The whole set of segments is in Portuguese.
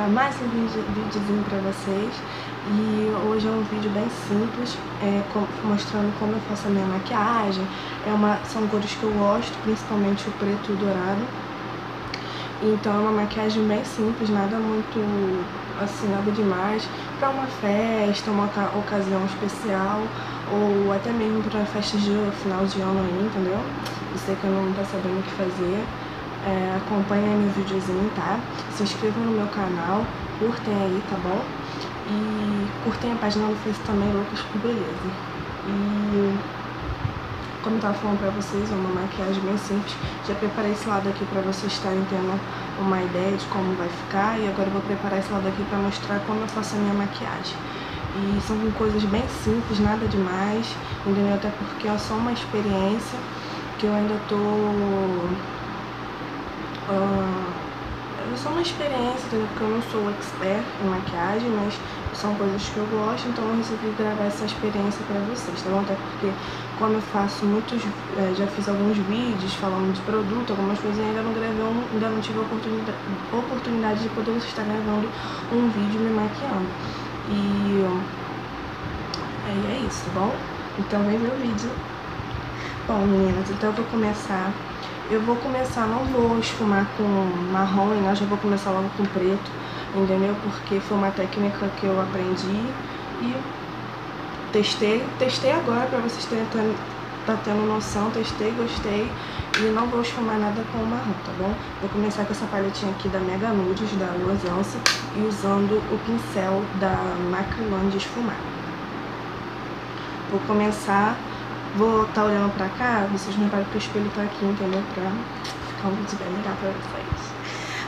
gravar mais um videozinho pra vocês. E hoje é um vídeo bem simples, mostrando como eu faço a minha maquiagem. São cores que eu gosto, principalmente o preto e o dourado. Então é uma maquiagem bem simples, nada muito, assim, nada demais. Pra uma festa, uma ocasião especial, ou até mesmo pra festas de final de ano aí, entendeu? Você que não tá sabendo o que fazer. Acompanha meu videozinho, tá? Se inscrevam no meu canal, curtem aí, tá bom? E curtem a página do Face também, Loucas por Beleza. E como eu tava falando pra vocês, é uma maquiagem bem simples. Já preparei esse lado aqui pra vocês estarem tendo uma ideia de como vai ficar. E agora eu vou preparar esse lado aqui pra mostrar como eu faço a minha maquiagem. E são coisas bem simples, nada demais, entendeu? Até porque é só uma experiência que eu ainda tô... é só uma experiência, entendeu? Porque eu não sou expert em maquiagem, mas são coisas que eu gosto, então eu resolvi gravar essa experiência pra vocês, tá bom? Até porque, como eu faço muitos, já fiz alguns vídeos falando de produto, algumas coisas, ainda não gravei, ainda não tive a oportunidade de poder estar gravando um vídeo me maquiando. E é isso, tá bom? Então vem ver o vídeo. Bom, meninas, então eu vou começar. Não vou esfumar com marrom, né? Já vou começar logo com preto, entendeu? Porque foi uma técnica que eu aprendi e testei agora pra vocês tá tendo noção, testei, gostei e não vou esfumar nada com marrom, tá bom? Vou começar com essa paletinha aqui da Mega Nudes, da Luisance, e usando o pincel da Macrylan de esfumar. Vou começar... Vou estar olhando pra cá, vocês não reparam que o espelho tá aqui, entendeu? Pra ficar um vídeo bem legal pra vocês.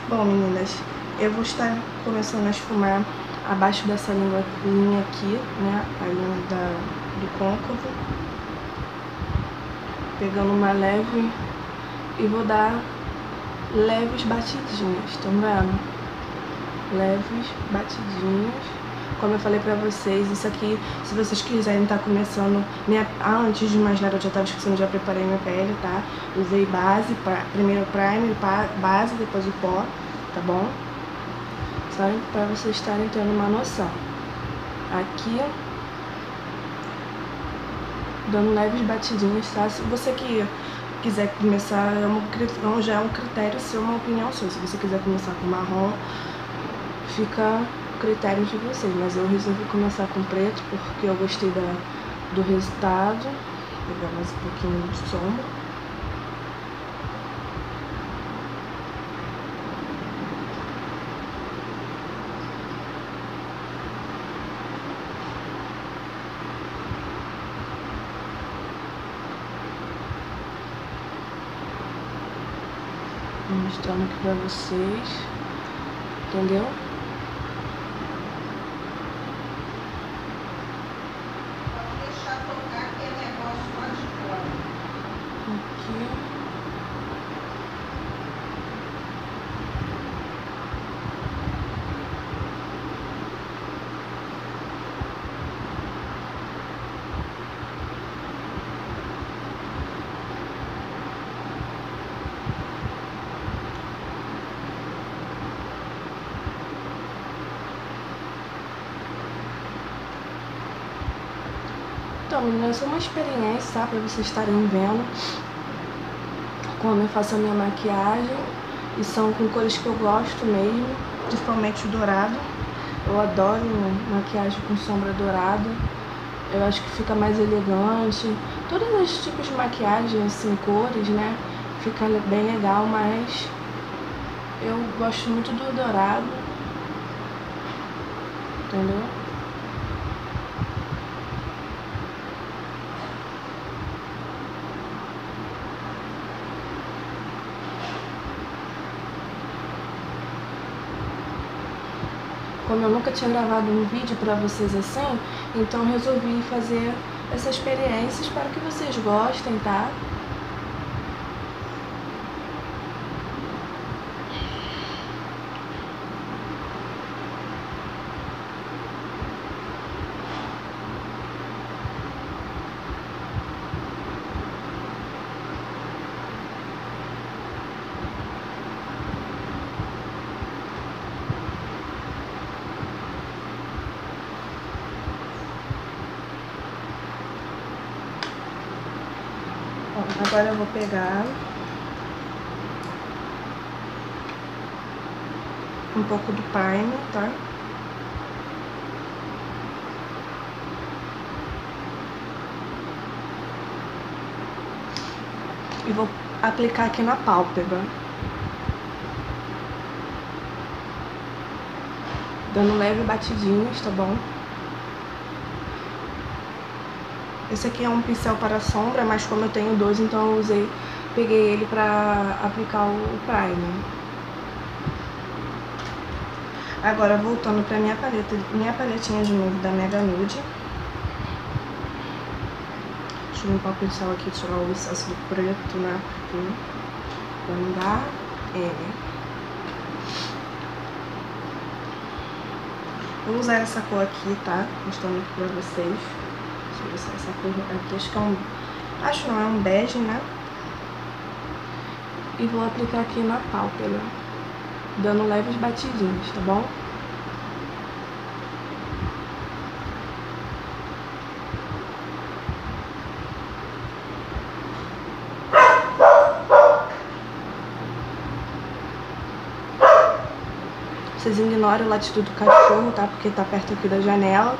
Bom, meninas, eu vou estar começando a esfumar abaixo dessa linha aqui, né? A linha do côncavo. Pegando uma leve e vou dar leves batidinhas, estão vendo? Leves batidinhas. Como eu falei pra vocês, isso aqui, se vocês quiserem estar começando... antes de mais nada, eu já tava esquecendo, já preparei minha pele, tá? Usei base, primeiro primer, base, depois o pó, tá bom? Só pra vocês estarem tendo uma noção. Aqui, dando leves batidinhas, tá? Se você que quiser começar, já é um critério seu, uma opinião sua. Se você quiser começar com marrom, fica... critério de vocês, mas eu resolvi começar com preto porque eu gostei do resultado. Vou pegar mais um pouquinho de sombra. Vou mostrando aqui pra vocês, entendeu? Então, meninas, é uma experiência, tá? Pra vocês estarem vendo como eu faço a minha maquiagem. E são com cores que eu gosto mesmo, principalmente o dourado. Eu adoro maquiagem com sombra dourada. Eu acho que fica mais elegante. Todos os tipos de maquiagem, assim, cores, né? Fica bem legal, mas eu gosto muito do dourado. Entendeu? Como eu nunca tinha gravado um vídeo pra vocês assim, então resolvi fazer essa experiência. Espero que vocês gostem, tá? Agora eu vou pegar um pouco do primer, tá? E vou aplicar aqui na pálpebra, dando leve batidinhas, tá bom? Esse aqui é um pincel para sombra, mas como eu tenho dois, então eu peguei ele pra aplicar o primer. Agora voltando pra minha paletinha de novo da Mega Nude. Deixa eu limpar o pincel aqui, tirar o excesso do preto, né? Porque pra não dar Vou usar essa cor aqui, tá? Mostrando aqui pra vocês. Deixa eu ver se essa cor aqui, acho que é um... Acho não, é um bege, né? E vou aplicar aqui na pálpebra, dando leves batidinhos, tá bom? Vocês ignoram o latido do cachorro, tá? Porque tá perto aqui da janela.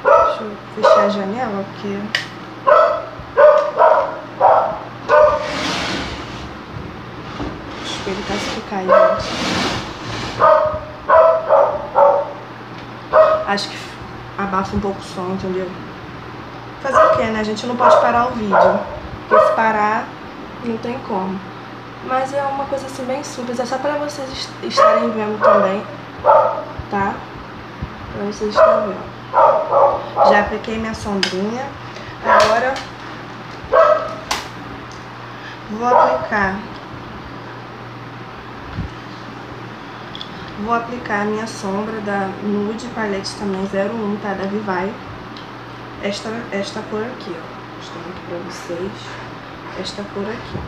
Deixa eu fechar a janela, porque... o espelho tá se ficar aí, gente. Acho que abafa um pouco o som, entendeu? Fazer o que, né? A gente não pode parar o vídeo. Porque se parar, não tem como. Mas é uma coisa assim bem simples. É só pra vocês estarem vendo também, tá? Pra vocês estarem vendo. Já apliquei minha sombrinha. Agora vou aplicar a minha sombra da Nude Palette também 01, tá? Da Vivai. Esta cor aqui, ó. Mostrando aqui pra vocês. Esta cor aqui.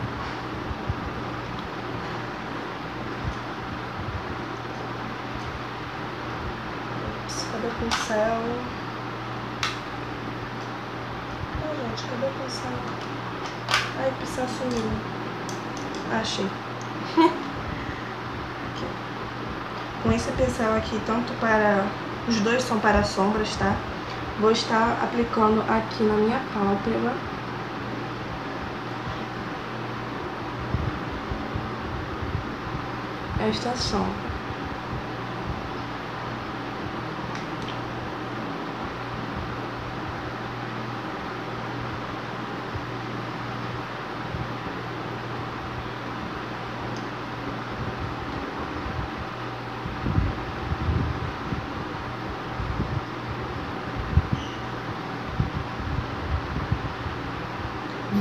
Cadê o pincel? Ai, gente, cadê o pincel? Ai, o pincel sumiu. Achei. Aqui. Com esse pincel aqui, tanto para... Os dois são para sombras, tá? Vou estar aplicando aqui na minha pálpebra. Esta sombra.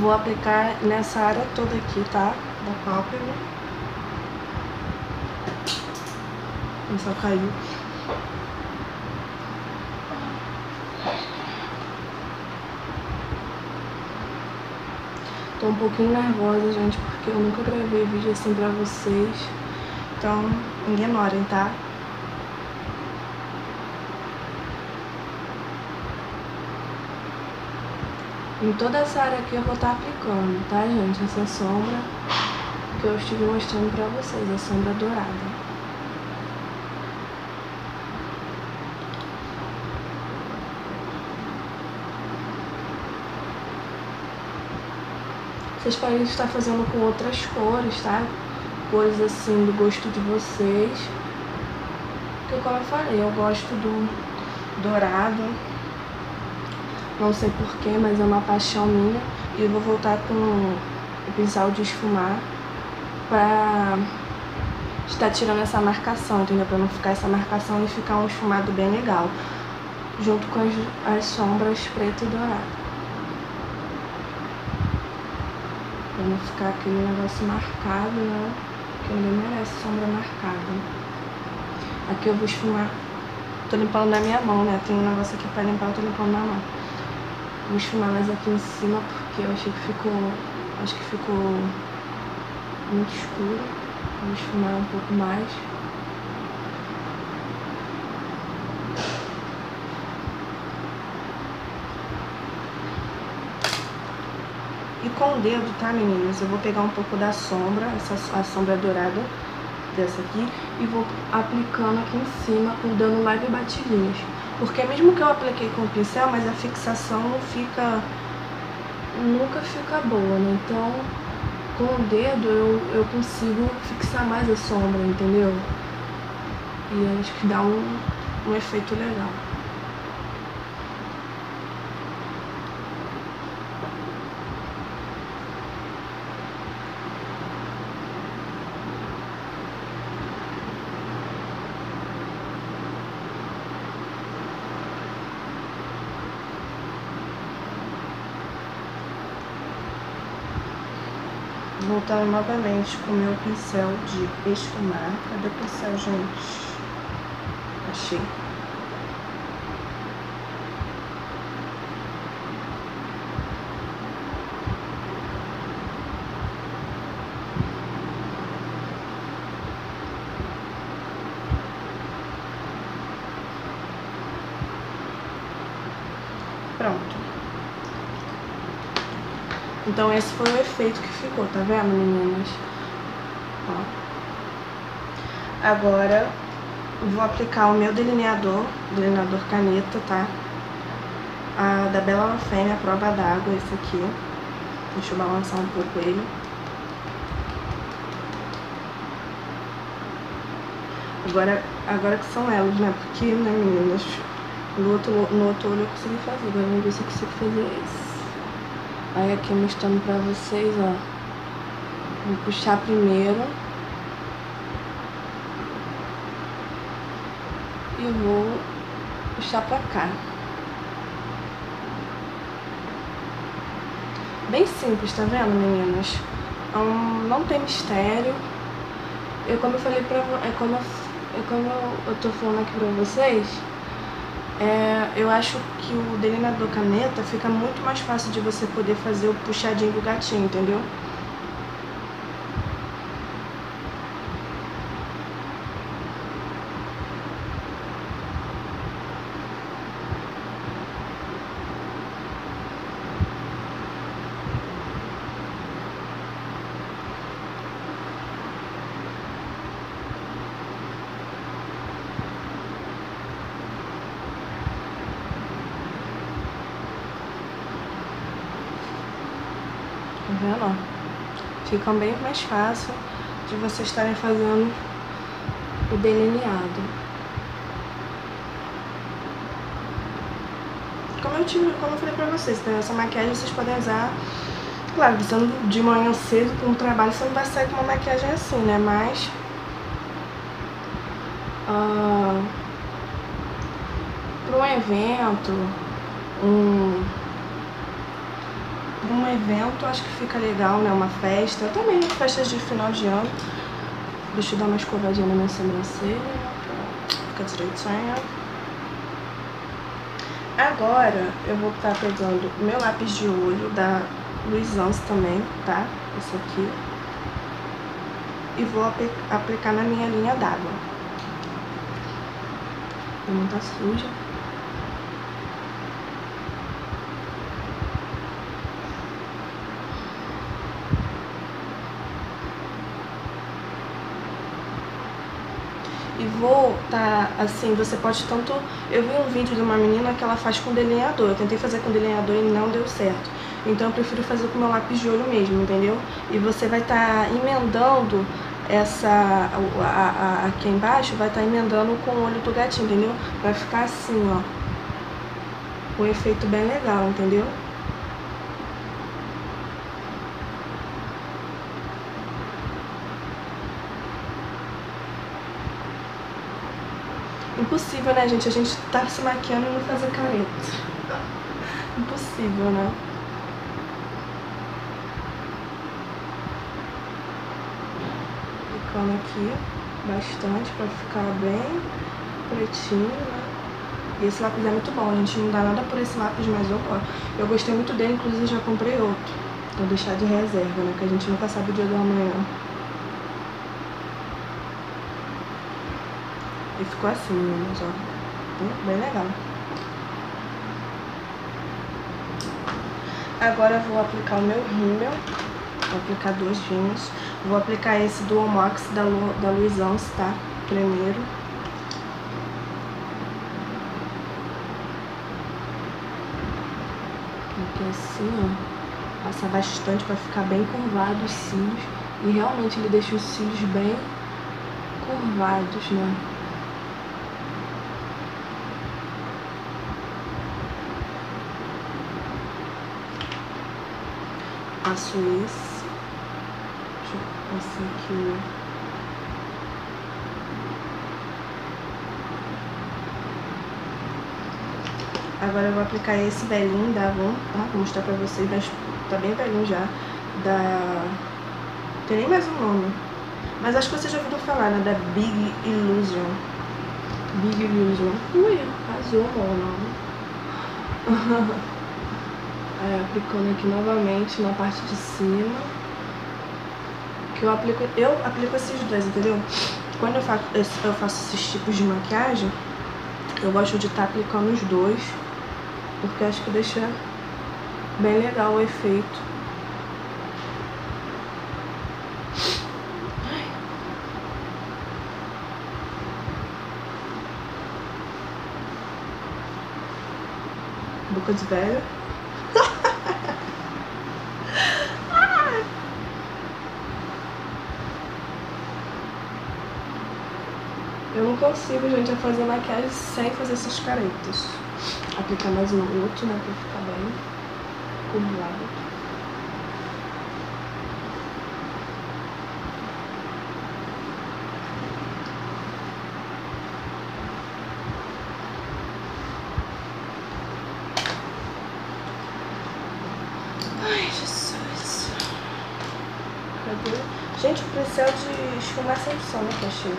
Vou aplicar nessa área toda aqui, tá? Da pálpebra. Só caiu. Tô um pouquinho nervosa, gente, porque eu nunca gravei vídeo assim pra vocês. Então, ignorem, tá? Em toda essa área aqui eu vou estar aplicando, tá, gente? Essa sombra que eu estive mostrando pra vocês, a sombra dourada. Vocês podem estar fazendo com outras cores, tá? Cores assim do gosto de vocês. Porque como eu falei, eu gosto do dourado. Não sei porquê, mas é uma paixão minha. E eu vou voltar com o pincel de esfumar pra estar tirando essa marcação, entendeu? Pra não ficar essa marcação e ficar um esfumado bem legal. Junto com as sombras preto e dourado. Pra não ficar aquele negócio marcado, né? Porque ninguém merece sombra marcada. Aqui eu vou esfumar. Tô limpando na minha mão, né? Tem um negócio aqui pra limpar, eu tô limpando na mão. Vou esfumar mais aqui em cima porque eu achei que ficou... Acho que ficou muito escuro. Vou esfumar um pouco mais. com o dedo, tá, meninas? Eu vou pegar um pouco da sombra, a sombra dourada dessa aqui, e vou aplicando aqui em cima, dando leve batidinhas. Porque mesmo que eu apliquei com o pincel, mas a fixação não fica, nunca fica boa, né? Então, com o dedo eu consigo fixar mais a sombra, entendeu? E acho que dá um efeito legal. Voltando novamente com o meu pincel de esfumar. Cadê o pincel, gente? Achei. Pronto. Então esse foi o efeito que ficou, tá vendo, meninas? Ó. Agora vou aplicar o meu delineador caneta, tá? Da Bella Femme, a prova d'água, esse aqui. Deixa eu balançar um pouco ele. Agora que são elas, né? Porque, né, meninas, no outro olho eu consegui fazer. Agora vamos ver se eu consigo fazer esse. Aí aqui mostrando pra vocês, ó. Vou puxar primeiro. E vou puxar pra cá. Bem simples, tá vendo, meninas? Não tem mistério. Como eu falei pra como eu tô falando aqui pra vocês, eu acho que o delineador caneta fica muito mais fácil de você poder fazer o puxadinho do gatinho, entendeu? Tá vendo? Fica bem mais fácil de vocês estarem fazendo o delineado. Como eu falei pra vocês, tá? Essa maquiagem vocês podem usar. Claro, você de manhã cedo com o trabalho, você não vai sair com uma maquiagem assim, né? Mas para um evento, acho que fica legal, né? Uma festa, também festas de final de ano. Deixa eu dar uma escovadinha na minha sobrancelha, fica direitinho. Agora eu vou estar pegando o meu lápis de olho da Luisance também, tá? Esse aqui. E vou aplicar na minha linha d'água. Não tá suja. E vou assim, você pode tanto... Eu vi um vídeo de uma menina que ela faz com delineador. Eu tentei fazer com delineador e não deu certo. Então eu prefiro fazer com meu lápis de olho mesmo, entendeu? E você vai estar emendando aqui embaixo, vai estar emendando com o olho do gatinho, entendeu? Vai ficar assim, ó. Um efeito bem legal, entendeu? Impossível, né, gente? A gente tá se maquiando e não fazer careta. Impossível, né? Aplicando aqui bastante pra ficar bem pretinho, né? E esse lápis é muito bom, a gente não dá nada por esse lápis, mas eu gostei muito dele, inclusive já comprei outro. Vou deixar de reserva, né? Que a gente nunca sabe o dia do amanhã. E ficou assim, meninas, ó. Bem legal. Agora eu vou aplicar o meu rímel. Vou aplicar 2 rímels. Vou aplicar esse Dual Max da Luisance, tá? Primeiro. Aqui assim, ó. Passa bastante pra ficar bem curvado os cílios. E realmente ele deixa os cílios bem curvados, né? Passo esse. Deixa eu passar aqui. Agora eu vou aplicar esse velhinho da Avon, tá? Vou mostrar pra vocês, mas tá bem velhinho já. Tem nem mais um nome. Mas acho que vocês já ouviram falar, né? Da Big Illusion. Big Illusion. Ui, arrasou o nome. Aplicando aqui novamente na parte de cima. Que eu aplico esses dois, entendeu? Quando eu faço esses tipos de maquiagem, eu gosto de estar aplicando os dois, porque acho que deixa bem legal o efeito. Boca de velha. Eu não consigo, gente, fazer maquiagem sem fazer essas caretas. Aplicar mais um outro, né, pra ficar bem curvado. Ai, Jesus. Cadê? Gente, o pincel de esfumar sem som que eu achei.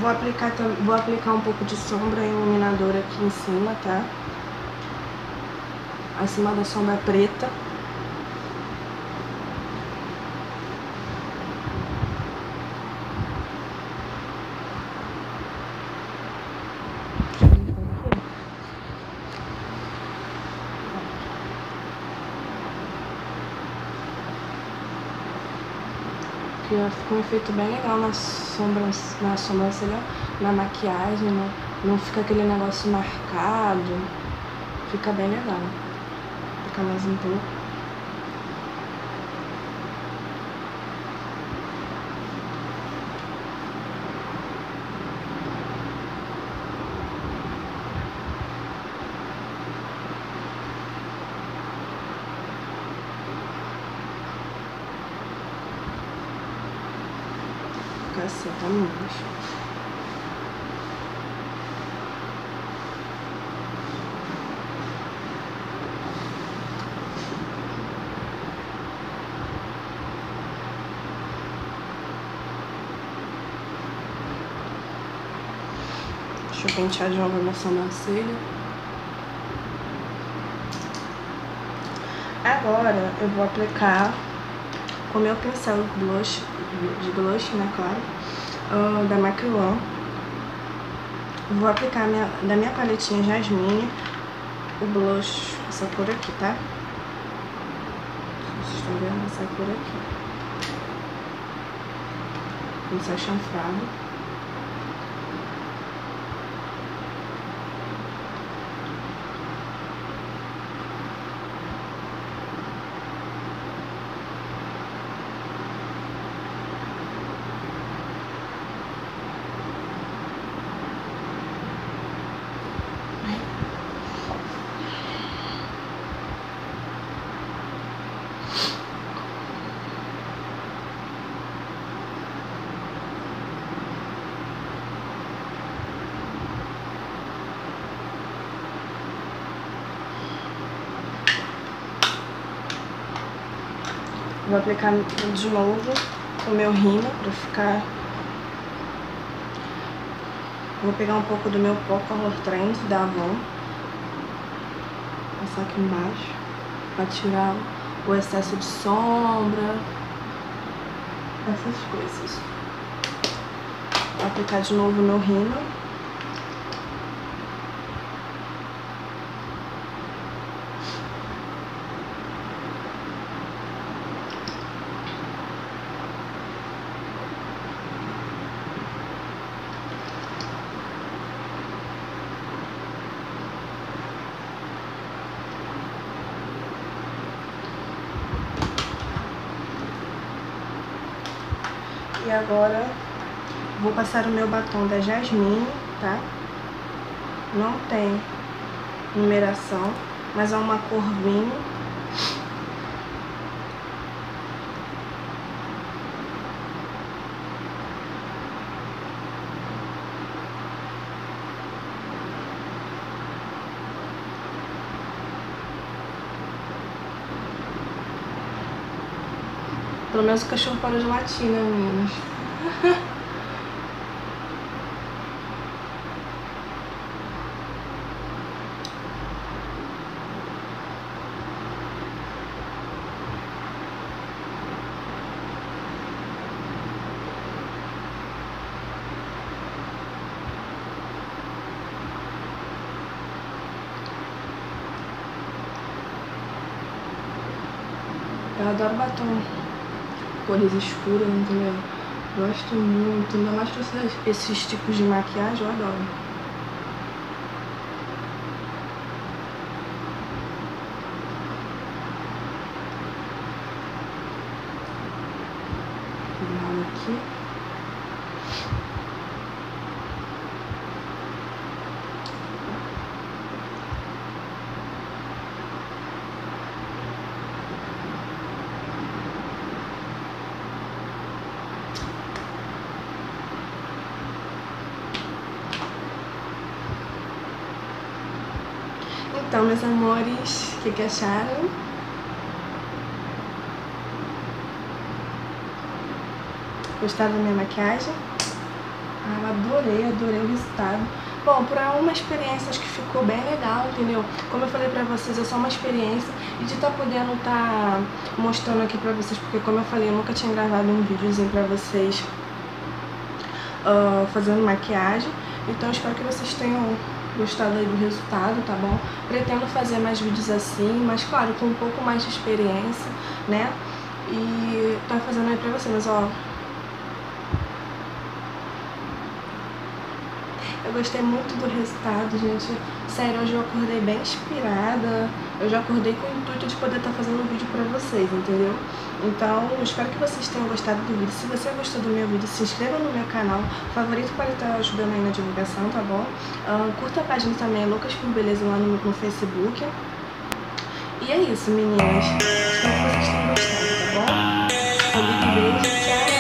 Vou aplicar um pouco de sombra e iluminador aqui em cima, tá? Acima da sombra preta. Que fica um efeito bem legal na sobrancelha, na maquiagem, né? Não fica aquele negócio marcado, fica bem legal. Vou ficar mais um pouco. Caceta, amigos. Deixa eu pentear de novo a minha sobrancelha. Agora eu vou aplicar com o meu pincel de blush, né, claro, da Macrylan. Vou aplicar da minha paletinha Jasmine o blush, essa cor aqui, tá? Vocês estão vendo essa cor aqui. Pincel chanfrado. Vou aplicar de novo o meu rímel pra ficar... Vou pegar um pouco do meu pó Color Trend da Avon. Passar aqui embaixo pra tirar o excesso de sombra, essas coisas. Vou aplicar de novo o meu rímel. E agora vou passar o meu batom da Jasmine, tá? Não tem numeração, mas é uma cor vinho. Pelo menos o cachorro parou de latir, né, meninas? Eu adoro batom cores escuras, entendeu? Gosto muito, ainda mais com esses tipos de maquiagem, eu adoro. Cuidado aqui. Então, meus amores, o que acharam? Gostaram da minha maquiagem? Ah, eu adorei o resultado. Bom, para uma experiência acho que ficou bem legal, entendeu? Como eu falei pra vocês, é só uma experiência e de estar podendo estar mostrando aqui pra vocês, porque como eu falei, eu nunca tinha gravado um videozinho pra vocês fazendo maquiagem. Então espero que vocês tenham gostado aí do resultado, tá bom? Pretendo fazer mais vídeos assim, mas claro, com um pouco mais de experiência, né? E tô fazendo aí pra vocês, mas ó, eu gostei muito do resultado, gente. Sério, hoje eu acordei bem inspirada. Eu já acordei com o intuito de poder estar fazendo um vídeo pra vocês, entendeu? Então, eu espero que vocês tenham gostado do vídeo. Se você gostou do meu vídeo, se inscreva no meu canal. Favorito para estar ajudando aí na divulgação, tá bom? Curta a página também, Loucas por Beleza, lá no Facebook. E é isso, meninas. Espero que vocês tenham gostado, tá bom? Um beijo, tchau!